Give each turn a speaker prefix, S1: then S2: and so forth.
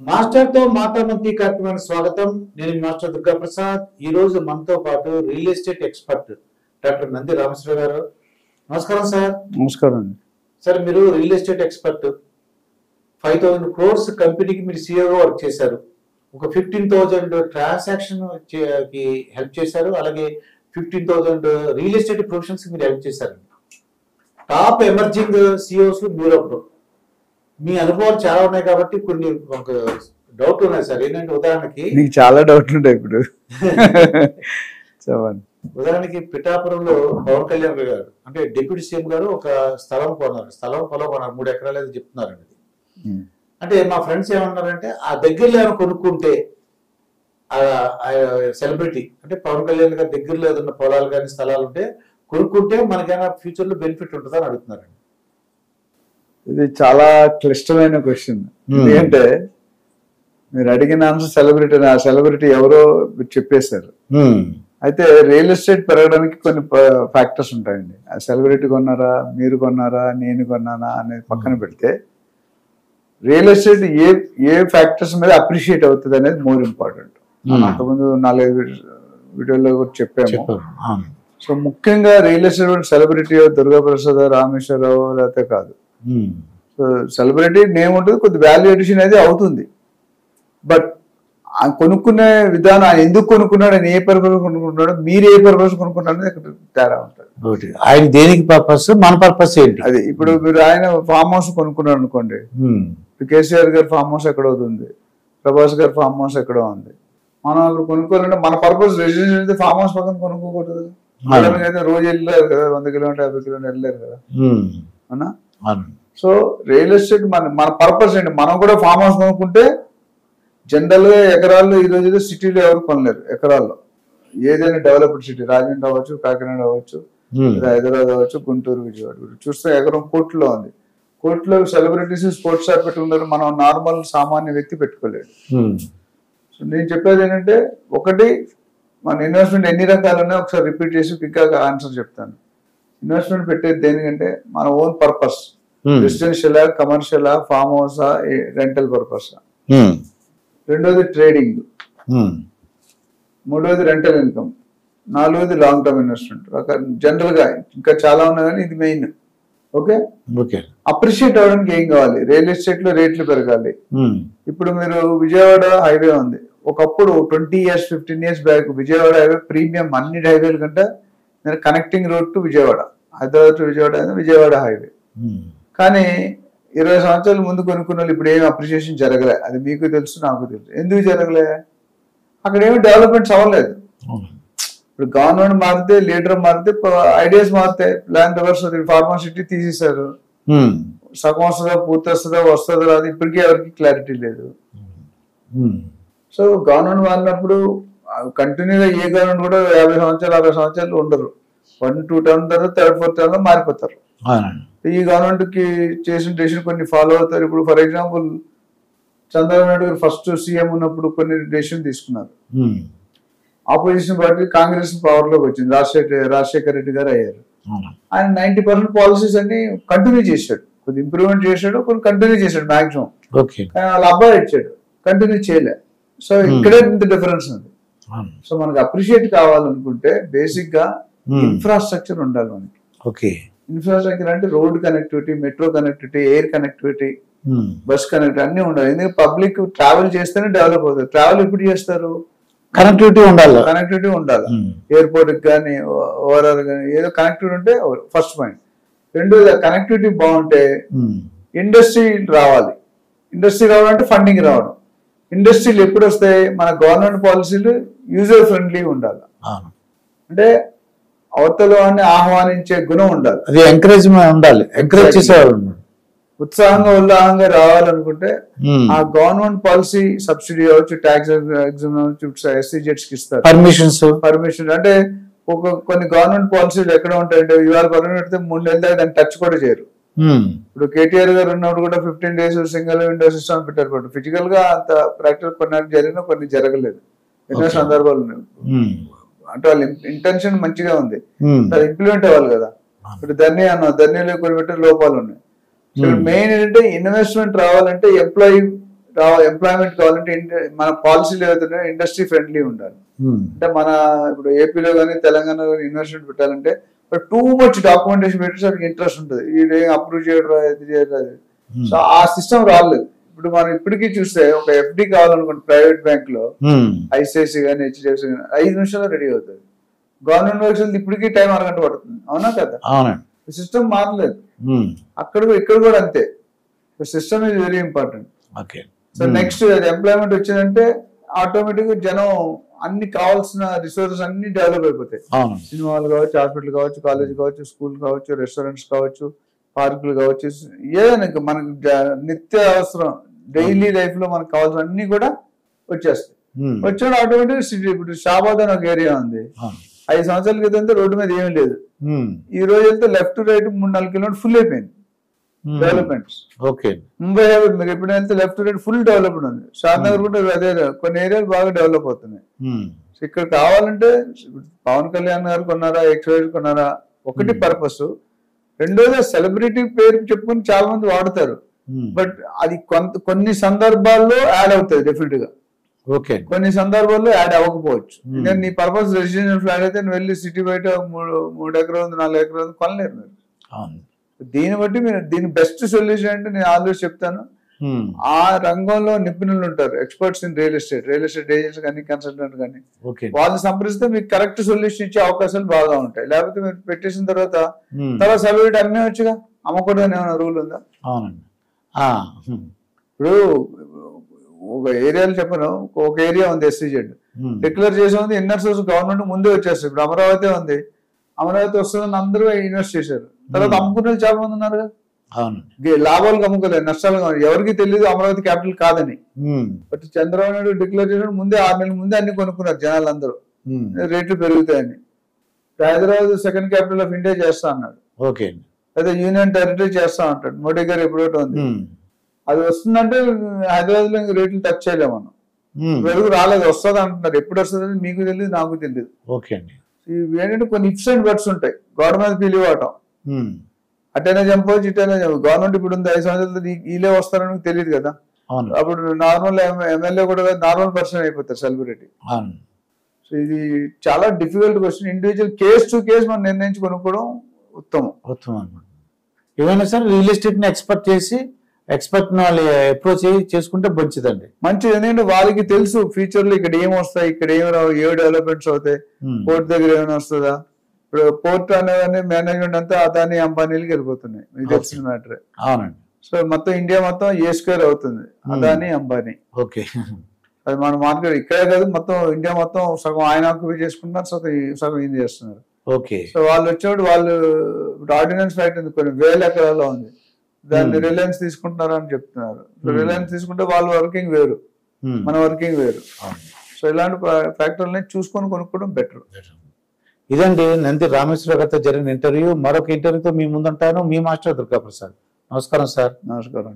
S1: మాస్టర్తో మాటామంతి కార్యక్రమానికి స్వాగతం. నేను మాస్టర్ దుర్గా ప్రసాద్. ఈ రోజు మనతో పాటు real estate expert doctor Nandi Rameshwara గారు. నమస్కారం సార్.
S2: నమస్కారం అండి.
S1: సార్, మీరు రియల్ ఎస్టేట్ ఎక్స్పర్ట్. 5,000 crores కంపెనీకి మీరు CEO వర్క్ చేశారు. ఒక 15,000 ట్రాన్సాక్షన్ కి హెల్ప్ చేశారు. అలాగే 15,000 రియల్ ఎస్టేట్ ప్రొఫెషన్స్ మీరు హెల్ప్ చేశారు. టాప్ ఎమర్జింగ్ CEOs మీరు ఒకరు. మీ అనుభవాలు చాలా ఉన్నాయి కాబట్టి కొన్ని ఒక డౌట్ ఉన్నాయి సార్. ఏంటంటే ఉదాహరణకి
S2: నీకు చాలా డౌట్లు ఉంటాయి ఇప్పుడు. చెప్పండి.
S1: ఉదాహరణకి పిఠాపురంలో పవన్ కళ్యాణ్ గారు అంటే డిప్యూటీ CM గారు ఒక స్థలం కొన్నారు. పొలం కొన్నారు, 3 ఎకరాలు ఏదో చెప్తున్నారండి. అంటే మా ఫ్రెండ్స్ ఏమన్నారంటే ఆ దగ్గరలో ఏమైనా కొనుక్కుంటే సెలబ్రిటీ అంటే పవన్ కళ్యాణ్ గారి దగ్గరలో ఏదైనా పొలాలు కానీ స్థలాలు ఉంటే కొనుక్కుంటే మనకైనా ఫ్యూచర్ లో బెనిఫిట్ ఉంటుందని అడుగుతున్నారండి.
S2: ఇది చాలా క్లిష్టమైన క్వశ్చన్. ఎందుకంటే మీరు అడిగిన ఆన్సర్ సెలబ్రిటీ, ఆ సెలబ్రిటీ ఎవరో చెప్పేశారు. అయితే రియల్ ఎస్టేట్ పెరగడానికి కొన్ని ఫ్యాక్టర్స్ ఉంటాయండి. ఆ సెలబ్రిటీ కొన్నారా, మీరు కొన్నారా, నేను కొన్నానా అనేది పక్కన పెడితే రియల్ ఎస్టేట్ ఏ ఫ్యాక్టర్స్ మీద అప్రిషియేట్ అవుతుంది అనేది మోర్ ఇంపార్టెంట్. అంతకుముందు 4-5 వీడియోలో కూడా చెప్పాము. సో ముఖ్యంగా real estate celebrity Durga Prasad, Rameshwar Rao లేకపోతే కాదు. సో సెలబ్రిటీ నేమ్ ఉంటుంది, కొద్ది వాల్యూ ఎడిషన్ అనేది అవుతుంది. బట్ కొనుక్కునే విధానం, ఆయన ఎందుకు కొనుక్కున్నాడు, ఆయన ఏ పర్పస్ కొనుక్కుంటున్నాడు, మీరు ఏ పర్పస్ కొనుక్కుంటారు ఇక్కడ తేడా ఉంటుంది.
S1: ఆయన దేనికి పర్పస్, మన పర్పస్ ఏంటి?
S2: అది ఇప్పుడు మీరు ఆయన ఫామ్ హౌస్ కొనుక్కున్నారు అనుకోండి. కేసీఆర్ గారి ఫామ్ హౌస్ ఎక్కడ అవుతుంది, ప్రభాస్ గారి ఫామ్ హౌస్ ఎక్కడో ఉంది. మనం అక్కడ కొనుక్కోవాలంటే మన పర్పస్ రెసిడెన్షియల్ అయితే ఫామ్ హౌస్ పక్కన కొనుక్కోకూడదు. అయితే రోజు వెళ్ళారు కదా, 100 కిలోమీటర్ 50 కిలోమీటర్ వెళ్ళారు కదా. అవునా? సో రియల్ ఎస్టేట్ మన పర్పస్ ఏంటి? మనం కూడా ఫామ్ హౌస్ కొనుక్కుంటే జనరల్ గా ఎకరాల్లో ఈ రోజుల్లో సిటీలో ఎవరు కొనలేరు. ఎకరాల్లో ఏదైనా డెవలప్డ్ సిటీ, రాజమండ్రి అవ్వచ్చు, కాకినాడ అవ్వచ్చు, హైదరాబాద్ అవ్వచ్చు, గుంటూరు, విజయవాడ చూస్తే ఎకరం కోర్టులో ఉంది. కోర్టులో సెలబ్రిటీస్ స్పోర్ట్స్ స్టార్ పెట్టుకున్నారు, మనం నార్మల్ సామాన్య వ్యక్తి పెట్టుకోలేడు. సో నేను చెప్పేది ఏంటంటే, ఒకటి మన ఇన్వెస్ట్మెంట్ ఎన్ని రకాలు ఉన్నాయో ఒకసారి రిపీట్ చేసి ఇంకా ఆన్సర్ చెప్తాను. ఇన్వెస్ట్మెంట్ పెట్టేది దేనికంటే మన own purpose, residential, commercial, farm house, rental purpose. రెండోది ట్రేడింగ్, మూడోది రెంటల్ ఇన్కమ్, నాలుగోది లాంగ్ టర్మ్ ఇన్వెస్ట్మెంట్. జనరల్ గా ఇంకా చాలా ఉన్నాయి కానీ ఇది మెయిన్. ఓకే, అప్రిషియేట్ అవ్వడానికి ఏం కావాలి? రియల్ ఎస్టేట్ లో రేట్లు పెరగాలి. ఇప్పుడు మీరు విజయవాడ హైవే ఉంది. ఒకప్పుడు 20 years 15 years back Vijayawada highway premium అన్ని హైవేల కంటే connecting road to Vijayawada, Hyderabad to Vijayawada highway. కానీ 20 సంవత్సరాల ముందు కొనుక్కున్న వాళ్ళు ఇప్పుడు ఏమి అప్రిషియేషన్ జరగలే. అది మీకు తెలుసు, నాకు తెలుసు. ఎందుకు జరగలే? అక్కడ ఏమి డెవలప్మెంట్స్ అవ్వలేదు. ఇప్పుడు గవర్నమెంట్ మారితే, లీడర్ మారితే, ఐడియాస్ మారితే, ప్లాన్ రివర్స్ అవుతుంది. ఫార్మాసిటీ తీసేశారు. సగం వస్తుందా, పూర్తి వస్తుందా రాదు, ఇప్పటికీ ఎవరికి క్లారిటీ లేదు. సో గవర్నమెంట్ మారినప్పుడు కంటిన్యూగా ఏ గవర్నమెంట్ కూడా 50 సంవత్సరాలు 60 సంవత్సరాలు ఉండరు. 1-2 term తర్వాత 3rd-4th term లో మారిపోతారు. ఈ గవర్నమెంట్ కి చేసిన డెసిషన్ కొన్ని ఫాలో అవుతారు. ఇప్పుడు ఫర్ ఎగ్జాంపుల్ చంద్రబాబు నాయుడు గారు ఫస్ట్ CM ఉన్నప్పుడు కొన్ని డెసిషన్ తీసుకున్నారు. ఆపోజిషన్ పార్టీ కాంగ్రెస్ పవర్ లోకి వచ్చింది, రాజశేఖర రెడ్డి గారు అయ్యారు. ఆయన 90% పాలసీస్ అన్ని కంటిన్యూ చేశాడు. కొద్ది ఇంప్రూవ్మెంట్ చేశాడు, కొన్ని కంటిన్యూ చేశాడు మాక్సిమం. కానీ వాళ్ళ అబ్బాయి ఇచ్చాడు, కంటిన్యూ చేయలే. సో ఇక్కడే ఇంత డిఫరెన్స్ ఉంది. సో మనకు అప్రిషియేట్ కావాలనుకుంటే బేసిక్ గా ఇన్ఫ్రాస్ట్రక్చర్ ఉండాలి మనకి.
S1: ఓకే,
S2: ఇన్ఫ్రాస్ట్రక్చర్ అంటే road connectivity, metro connectivity, air connectivity, bus connectivity అన్ని ఉండాలి. ఎందుకంటే పబ్లిక్ ట్రావెల్ చేస్తేనే డెవలప్ అవుతుంది. ట్రావెల్ ఎప్పుడు చేస్తారు? కనెక్టివిటీ ఉండాలి. ఎయిర్పోర్ట్ కానీ, ఓవరాల్ కానీ ఏదో కనెక్టివిటీ ఉంటే ఫస్ట్ పాయింట్. రెండోది కనెక్టివిటీ బాగుంటే ఇండస్ట్రీ రావాలి. ఇండస్ట్రీ రావాలంటే ఫండింగ్ రావడం. ఇండస్ట్రీలు ఎప్పుడు వస్తాయి? మన గవర్నమెంట్ పాలసీలు యూజర్ ఫ్రెండ్లీ ఉండాలి. అంటే అవతల ఆహ్వానించే గుణం ఉండాలి.
S1: అది ఎంకరేజ్మెంట్ ఉండాలి. ఎంకరేజ్ చేసేవాళ్ళు
S2: ఉత్సాహంగా ఉల్లాహంగా రావాలనుకుంటే ఆ గవర్నమెంట్ పాలసీ సబ్సిడీ అవచ్చు, ట్యాక్స్ ఎగ్జామ్ అవచ్చు, SEZs కి ఇస్తారు పర్మిషన్. అంటే కొన్ని గవర్నమెంట్ పాలసీలు ఎక్కడ ఉంటాయంటే ఇవాళ పర్మిషన్ పెడితే 3 నెలల దాకా దాన్ని టచ్ కూడా చేయరు. ఇప్పుడు KTR గారు ఉన్నప్పుడు కూడా 15 days సింగిల్ విండో సిస్టమ్ పెట్టారు. ఫిజికల్ గా అంత ప్రాక్టికల్ కొన్ని జరిగినా కొన్ని జరగలేదు. ఎన్నో సందర్భాలు ఉన్నాయి. అంటే వాళ్ళ ఇంటెన్షన్ మంచిగా ఉంది, అది ఇంప్లిమెంట్ అవ్వాలి కదా. ఇప్పుడు ధన్యలో కొన్ని పెట్టే లోపాలు ఉన్నాయి. మెయిన్ ఏంటంటే ఇన్వెస్ట్మెంట్ రావాలంటే ఎంప్లాయీ ఎంప్లాయ్మెంట్ కావాలంటే మన పాలసీలు ఏవైతే ఇండస్ట్రీ ఫ్రెండ్లీ ఉండాలి. అంటే మన ఇప్పుడు ఏపీలో కానీ తెలంగాణలో కానీ ఇన్వెస్ట్మెంట్ పెట్టాలంటే టూ మచ్ డాక్యుమెంటేషన్ పెట్టేసరికి ఇంట్రెస్ట్ ఉంటుంది, ఇది అప్రూవ్ చేయడం ఇది చేయడం. సో ఆ సిస్టమ్ రాలేదు. ఇప్పుడు మనం ఇప్పటికీ చూస్తే ఒక ఎఫ్డి కావాలనుకోండి ప్రైవేట్ బ్యాంక్ లో ఐసిఐసి కానీ హెచ్డిఎఫ్సి కానీ 5 నిమిషాల్లో రెడీ అవుతుంది. గవర్నమెంట్ వర్క్స్ ఇప్పటికీ టైం అరగంట పడుతుంది. అవునా కదా? సిస్టమ్ మారలేదు. ఇక్కడ కూడా అంతే. System is very important. So next employment వచ్చిందంటే ఆటోమేటిక్ గా జనం అన్ని కావాల్సిన రిసోర్సెస్ అన్ని డెవలప్ అయిపోతాయి. సినిమాలు కావచ్చు, హాస్పిటల్ కావచ్చు, కాలేజ్ కావచ్చు, స్కూల్ కావచ్చు, రెస్టారెంట్స్ కావచ్చు, పార్కులు కావచ్చు, ఏదైనా మనకు నిత్య అవసరం డైలీ లైఫ్ లో మనకు కావాల్సిన అన్ని కూడా వచ్చేస్తాయి. వచ్చినప్పుడు ఆటోమేటిక్ సిటీ. ఇప్పుడు షాబాద్ అని ఒక ఏరియా ఉంది, 5 సంవత్సరాల క్రితం రోడ్డు మీద ఏమీ లేదు. ఈ రోజు వెళ్తే లెఫ్ట్ రైట్ 3-4 కిలోమీటర్ ఫుల్ అయిపోయింది డెవలప్మెంట్స్. ముంబై మీరు ఎప్పుడు వెళ్తే లెఫ్ట్ రైట్ ఫుల్ డెవలప్మెంట్ ఉంది. షాద్నగర్ కూడా అదే, కొన్ని ఏరియాలు బాగా డెవలప్ అవుతున్నాయి. ఇక్కడ కావాలంటే పవన్ కళ్యాణ్ గారు కొన్నారా, ఎక్స్వైజ్ కొన్నారా, ఒకటి పర్పస్. రెండోది సెలబ్రిటీ పేరు చెప్పుకుని చాలా మంది వాడతారు, బట్ అది కొన్ని సందర్భాల్లో యాడ్ అవుతుంది డెఫినెట్ గా. కొన్ని సందర్భాల్లో యాడ్ అవ్వకపోవచ్చు. ఎందుకంటే నీ పర్పస్ రెసిడెన్షియల్ ఫ్లాట్ అయితే నువ్వు వెళ్ళి సిటీ బయట 3 ఎకరాలు ఉంది, 4 ఎకరాలు ఉంది కొనలేరు మీరు. దీన్ని బట్టి మీరు దీని బెస్ట్ సొల్యూషన్ అంటే నేను ఆల్వేస్ చెప్తాను, ఆ రంగంలో నిపుణులు ఉంటారు, experts in real estate agents కానీ కన్సల్టెంట్ కానీ, వాళ్ళు సంప్రదిస్తే మీకు కరెక్ట్ సొల్యూషన్ ఇచ్చే అవకాశాలు బాగా ఉంటాయి. లేకపోతే మీరు పెట్టేసిన తర్వాత సెలబ్రిటీ అమ్మేవచ్చుగా, అమ్మకూడదు అని ఏమైనా రూల్ ఉందా? ఇప్పుడు ఒక ఏరియాలో చెప్పను, ఒక ఏరియా ఉంది ఎస్సీజెడ్ డిక్లేర్ చేసి ఉంది, ఇన్నర్ సోర్స్ గవర్నమెంట్ ముందే వచ్చేస్తుంది. ఇప్పుడు అమరావతి ఉంది, అమరావతి వస్తుందని అందరూ ఇన్వెస్ట్ చేశారు, తర్వాత అమ్ముకునే చాలా మంది ఉన్నారు కదా. లాభాలకు అమ్ముకోలేదు, నష్టాలు ఎవరికి తెలియదు అమరావతి క్యాపిటల్ కాదని. బట్ చంద్రబాబు నాయుడు డిక్లేర్ చేసిన ముందే 6 నెలల ముందే అన్ని కొనుక్కున్నారు జనాలు అందరూ, రేట్లు పెరుగుతాయని. Hyderabad second capital of India చేస్తా అన్నాడు, అదే యూనియన్ టెరిటరీ చేస్తా అంటాడు మోడీ గారు. ఎప్పుడో ఉంది అది వస్తుందంటే హైదరాబాద్ లో రేట్లు టచ్ చేయలేము మనం. వెలుగు రాలేదు, వస్తుంది అంటున్నారు. ఎప్పుడు వస్తుంది మీకు తెలియదు, నాకు తెలియదు. ఇవి ఏంటంటే కొన్ని ఇఫ్స్ అండ్ బట్స్ ఉంటాయి. గోడ మీద పీలి ఇవ్వటం, అటైనా చంపవచ్చు, ఇటైనా చంపవచ్చు. గవర్నమెంట్ ఇప్పుడు ఉంది, 5 సంవత్సరాలు వీళ్ళే వస్తారని తెలియదు కదా. అప్పుడు నార్మల్ ఎమ్మెల్యే కూడా నార్మల్ పర్సన్ అయిపోతారు సెలబ్రిటీ. సో ఇది చాలా difficult question. Individual case to case మనం నిర్ణయించి కొనుక్కోవడం ఉత్తమం.
S1: ఏమైనా సరే రియల్ ఎస్టేట్ ని ఎక్స్పర్ట్ వాళ్ళు అప్రోచ్ చేసుకుంటే మంచిదండి.
S2: మంచిది, ఎందుకంటే వాళ్ళకి తెలుసు ఫ్యూచర్ లో ఇక్కడ ఏం వస్తాయి, ఇక్కడ ఏమి రావు, ఏ డెవలప్మెంట్స్ అవుతాయి, పోర్ట్ దగ్గర ఏమైనా వస్తుందా. ఇప్పుడు పోర్ట్ అనేది మేనేజ్మెంట్ అంతా అదాని అంబానీలకి వెళ్ళిపోతున్నాయి, మీకు తెలిసిన మ్యాటరే.
S1: అవునండి.
S2: సో మొత్తం ఇండియా మొత్తం A² అవుతుంది, అదాని అంబానీ. అది మన మార్కెట్ ఇక్కడే కాదు, మొత్తం ఇండియా మొత్తం సగం ఆయన ఆక్యుపై చేసుకుంటున్నారు, సగం ఇది చేస్తున్నారు. సో వాళ్ళు వచ్చినప్పుడు వాళ్ళు ఆర్డినెన్స్ ఫ్యాక్టరీ ఉంది, కొన్ని 1000 ఎకరాల్లో ఉంది, దాన్ని రిలయన్స్ తీసుకుంటున్నారు అని చెప్తున్నారు. రిలయన్స్ తీసుకుంటే వాళ్ళు వర్కింగ్ వేరు, మన వర్కింగ్ వేరు. సో ఇలాంటి ఫ్యాక్టరీలని చూసుకొని కొనుక్కోవడం బెటర్.
S1: ఇదండి నంది రామేశ్వర గారితో జరిగిన ఇంటర్వ్యూ. మరొక ఇంటర్వ్యూతో మీ ముందుంటాను. మీ మాస్టర్ దుర్గాప్రసాద్. నమస్కారం సార్.
S2: నమస్కారం.